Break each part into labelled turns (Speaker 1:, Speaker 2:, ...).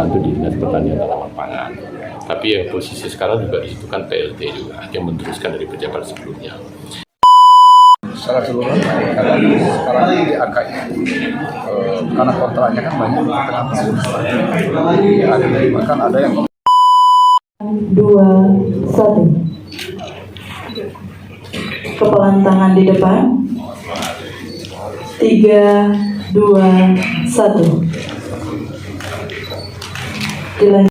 Speaker 1: itu di Dinas Pertanian Tanaman Pangan. Tapi yang posisi sekarang juga di situ kan PLT juga, yang meneruskan dari pejabat sebelumnya.
Speaker 2: Secara keseluruhan karena sekarang di AKI karena kontraknya kan banyak di tengah tahun, ada dari bahkan ada yang
Speaker 3: 2, 1. Kepalan tangan di depan. 3, 2, 1. Dilanjut.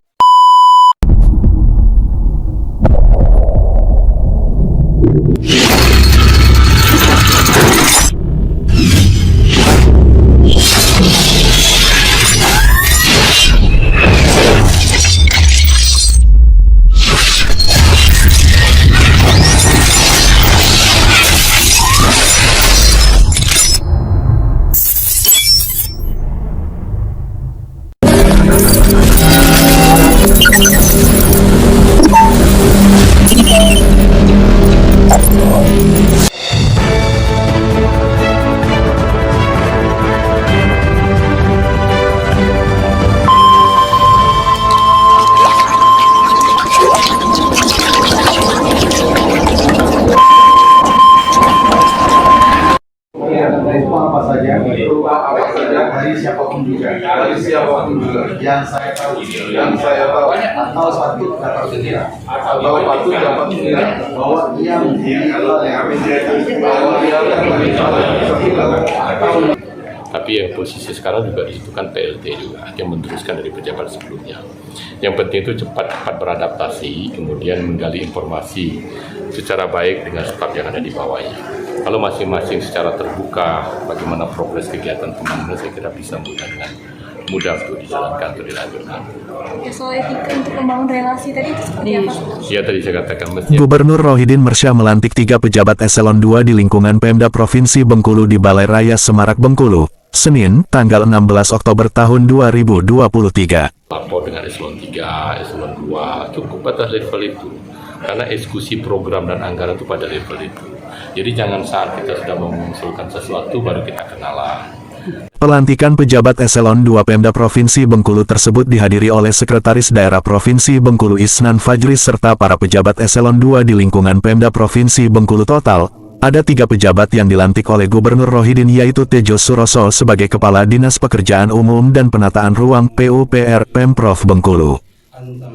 Speaker 2: dari siapapun juga yang saya tahu atau patut dapat mengira bahwa ia
Speaker 1: Tapi yang posisi sekarang juga di situ kan PLT juga, yang meneruskan dari pejabat sebelumnya. Yang penting itu cepat beradaptasi, kemudian menggali informasi secara baik dengan staf yang ada di bawahnya. Kalau masing-masing secara terbuka, bagaimana progres kegiatan pembangunan, saya kira bisa mudah untuk dijalankan, untuk dilanjutkan.
Speaker 4: Ya, soal etika untuk membangun relasi tadi itu seperti apa?
Speaker 1: Ya, tadi saya katakan mestinya.
Speaker 5: Gubernur Rohidin Mersyah melantik 3 pejabat eselon 2 di lingkungan Pemda Provinsi Bengkulu di Balai Raya Semarak Bengkulu, Senin, tanggal 16 Oktober tahun 2023.
Speaker 1: Lapor dengan eselon 3, eselon 2, cukup batas level itu. Karena eksekusi program dan anggaran itu pada level itu. Jadi jangan saat kita sudah mengusulkan sesuatu baru kita kenalan.
Speaker 5: Pelantikan pejabat eselon 2 Pemda Provinsi Bengkulu tersebut dihadiri oleh Sekretaris Daerah Provinsi Bengkulu Isnan Fajri serta para pejabat eselon 2 di lingkungan Pemda Provinsi Bengkulu. Total, ada 3 pejabat yang dilantik oleh Gubernur Rohidin, yaitu Tejo Suroso sebagai Kepala Dinas Pekerjaan Umum dan Penataan Ruang PUPR Pemprov Bengkulu,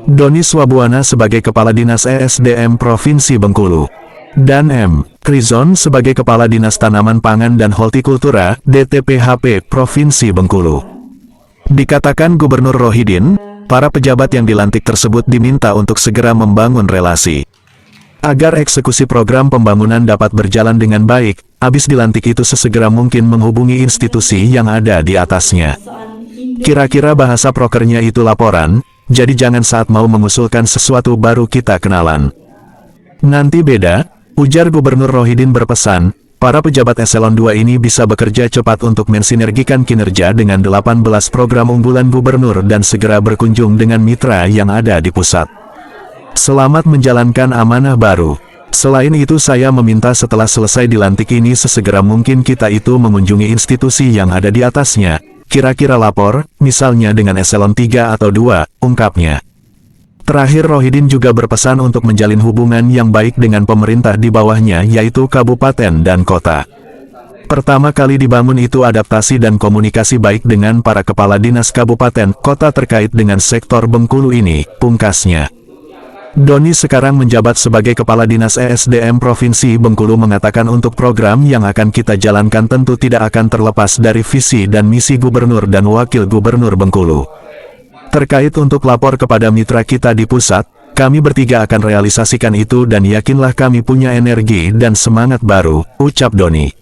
Speaker 5: Doni Swabuana sebagai Kepala Dinas ESDM Provinsi Bengkulu, dan M. Krizon sebagai Kepala Dinas Tanaman Pangan dan Hortikultura DTPHP Provinsi Bengkulu. Dikatakan Gubernur Rohidin, para pejabat yang dilantik tersebut diminta untuk segera membangun relasi agar eksekusi program pembangunan dapat berjalan dengan baik. Habis dilantik itu sesegera mungkin menghubungi institusi yang ada di atasnya. Kira-kira bahasa prokernya itu laporan, jadi jangan saat mau mengusulkan sesuatu baru kita kenalan. Nanti beda, ujar Gubernur Rohidin berpesan, para pejabat eselon 2 ini bisa bekerja cepat untuk mensinergikan kinerja dengan 18 program unggulan Gubernur dan segera berkunjung dengan mitra yang ada di pusat. Selamat menjalankan amanah baru. Selain itu saya meminta setelah selesai dilantik ini sesegera mungkin kita itu mengunjungi institusi yang ada di atasnya. Kira-kira lapor, misalnya dengan eselon 3 atau 2, ungkapnya. Terakhir Rohidin juga berpesan untuk menjalin hubungan yang baik dengan pemerintah di bawahnya yaitu kabupaten dan kota. Pertama kali dibangun itu adaptasi dan komunikasi baik dengan para kepala dinas kabupaten kota terkait dengan sektor Bengkulu ini, pungkasnya. Doni sekarang menjabat sebagai Kepala Dinas ESDM Provinsi Bengkulu mengatakan untuk program yang akan kita jalankan tentu tidak akan terlepas dari visi dan misi Gubernur dan Wakil Gubernur Bengkulu. Terkait untuk lapor kepada mitra kita di pusat, kami bertiga akan realisasikan itu dan yakinlah kami punya energi dan semangat baru, ucap Doni.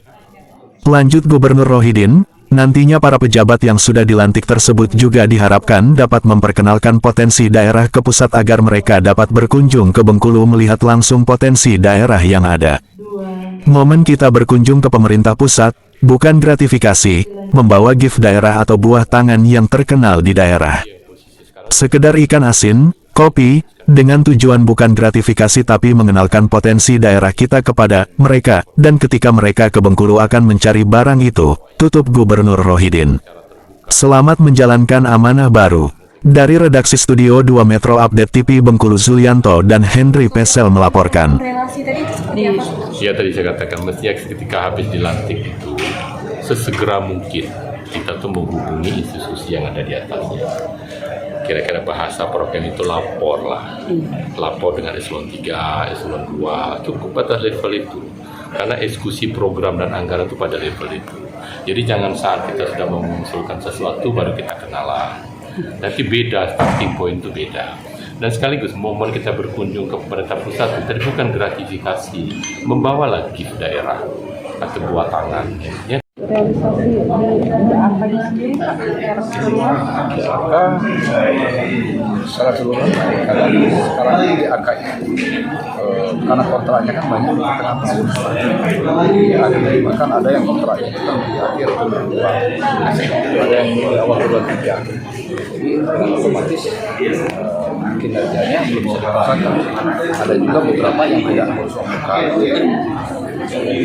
Speaker 5: Lanjut Gubernur Rohidin, nantinya para pejabat yang sudah dilantik tersebut juga diharapkan dapat memperkenalkan potensi daerah ke pusat agar mereka dapat berkunjung ke Bengkulu melihat langsung potensi daerah yang ada. Momen kita berkunjung ke pemerintah pusat, bukan gratifikasi, membawa gift daerah atau buah tangan yang terkenal di daerah. Sekedar ikan asin, kopi, dengan tujuan bukan gratifikasi tapi mengenalkan potensi daerah kita kepada mereka, dan ketika mereka ke Bengkulu akan mencari barang itu, tutup Gubernur Rohidin. Selamat menjalankan amanah baru. Dari redaksi Studio 2 Metro Update TV Bengkulu, Zulianto dan Henry Pesel melaporkan.
Speaker 4: Relasi tadi itu seperti apa?
Speaker 1: Ya tadi saya katakan, mestinya ketika habis dilantik itu, sesegera mungkin kita tuh menghubungi institusi yang ada di atasnya. Kira-kira bahasa program itu lapor lah. Lapor dengan eselon 3, eselon 2, cukup atas level itu. Karena eksekusi program dan anggaran itu pada level itu. Jadi jangan saat kita sudah mengusulkan sesuatu baru kita kenalan. Nanti beda, starting point itu beda. Dan sekaligus momen kita berkunjung ke pemerintah pusat itu bukan gratifikasi, membawalah gift daerah atau buah tangan. Ya.
Speaker 4: Realisasi di AKI sendiri, Pak, era keseluruhan?
Speaker 2: Secara keseluruhan karena sekarang di AKI karena kontraknya kan banyak di tengah tahun. Bahkan ada yang kontraknya itu di akhir bulan 2, ada yang di awal bulan 3. Jadi otomatis kinerjanya belum bisa dirasakan. Ada juga beberapa yang tidak harus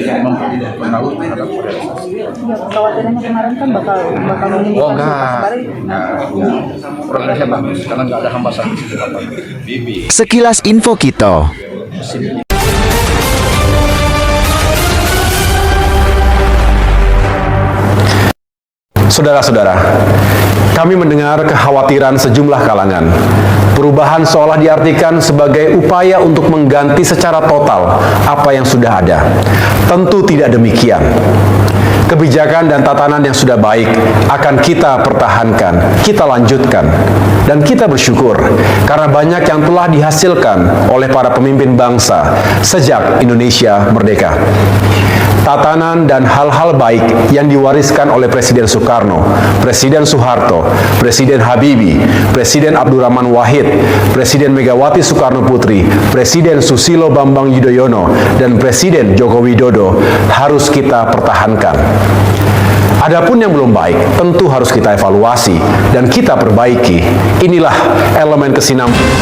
Speaker 2: memang tidak pengaruh terhadap realisasi.
Speaker 4: Ya, kekhawatirannya kemarin kan bakal menimbulkan
Speaker 2: Oh enggak. Progresnya bagus karena nggak ada hambatan di lapangan.
Speaker 6: Sekilas info kita.
Speaker 7: Saudara-saudara, kami mendengar kekhawatiran sejumlah kalangan. Perubahan seolah diartikan sebagai upaya untuk mengganti secara total apa yang sudah ada. Tentu tidak demikian. Kebijakan dan tatanan yang sudah baik akan kita pertahankan, kita lanjutkan, dan kita bersyukur karena banyak yang telah dihasilkan oleh para pemimpin bangsa sejak Indonesia merdeka. Tatanan dan hal-hal baik yang diwariskan oleh Presiden Soekarno, Presiden Soeharto, Presiden Habibie, Presiden Abdurrahman Wahid, Presiden Megawati Soekarno Putri, Presiden Susilo Bambang Yudhoyono, dan Presiden Joko Widodo harus kita pertahankan. Adapun yang belum baik, tentu harus kita evaluasi dan kita perbaiki. Inilah elemen kesinambungan.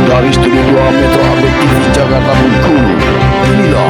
Speaker 8: Dari Studio 2 Metro Update TV Jakarta Bengkulu, inilah